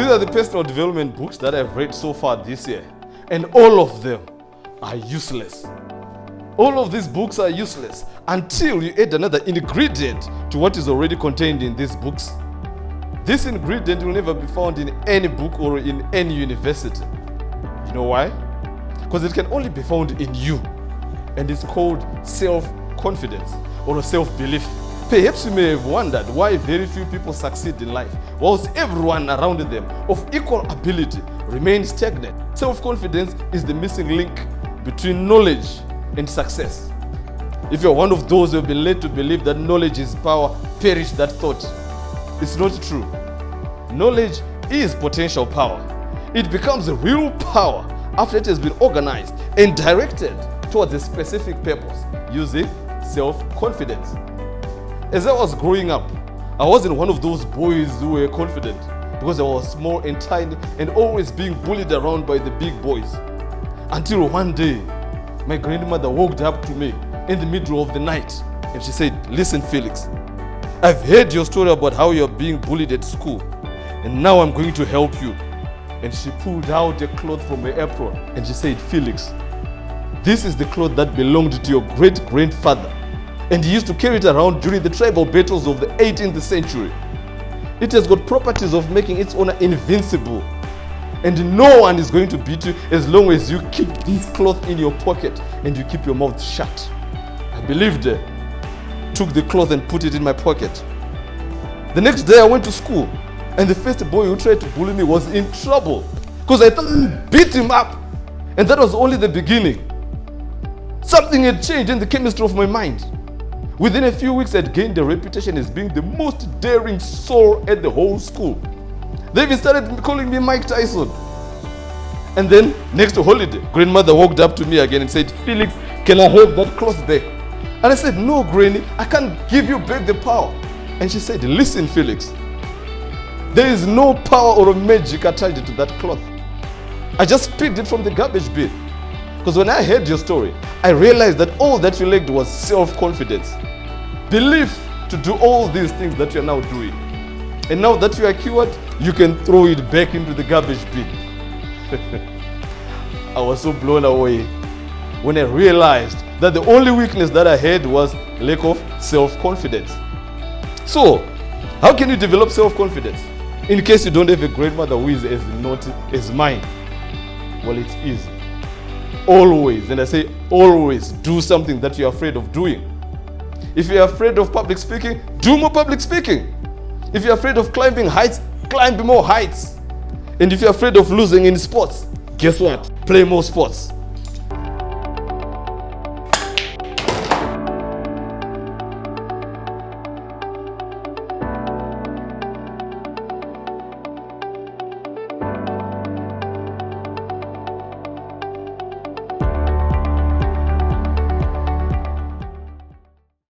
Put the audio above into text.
These are the personal development books that I've read so far this year, and all of them are useless. All of these books are useless until you add another ingredient to what is already contained in these books. This ingredient will never be found in any book or in any university. You know why? Because it can only be found in you, and it's called self-confidence or self-belief. Perhaps you may have wondered why very few people succeed in life, whilst everyone around them of equal ability remains stagnant. Self-confidence is the missing link between knowledge and success. If you're one of those who have been led to believe that knowledge is power, perish that thought. It's not true. Knowledge is potential power. It becomes a real power after it has been organized and directed towards a specific purpose using self-confidence. As I was growing up, I wasn't one of those boys who were confident because I was small and tiny and always being bullied around by the big boys. Until one day, my grandmother walked up to me in the middle of the night and she said, "Listen, Felix, I've heard your story about how you're being bullied at school, and now I'm going to help you." And she pulled out a cloth from her apron and she said, "Felix, this is the cloth that belonged to your great-grandfather, and he used to carry it around during the tribal battles of the 18th century. It has got properties of making its owner invincible, and no one is going to beat you as long as you keep this cloth in your pocket and you keep your mouth shut." I believed her, took the cloth and put it in my pocket. The next day I went to school, and the first boy who tried to bully me was in trouble because I thought I beat him up, and that was only the beginning. Something had changed in the chemistry of my mind. Within a few weeks, I'd gained a reputation as being the most daring soul at the whole school. They even started calling me Mike Tyson. And then, next holiday, grandmother walked up to me again and said, "Felix, can I have that cloth back?" And I said, "No, Granny, I can't give you back the power." And she said, "Listen, Felix, there is no power or magic attached to that cloth. I just picked it from the garbage bin. Because when I heard your story, I realized that all that you lacked was self-confidence, belief to do all these things that you're now doing. And now that you are cured, you can throw it back into the garbage bin." I was so blown away when I realized that the only weakness that I had was lack of self-confidence. So, how can you develop self-confidence? In case you don't have a grandmother who is as naughty as mine. Well, it's easy. Always, and I say always, do something that you're afraid of doing. If you're afraid of public speaking, do more public speaking. If you're afraid of climbing heights, climb more heights. And if you're afraid of losing in sports, guess what? Play more sports.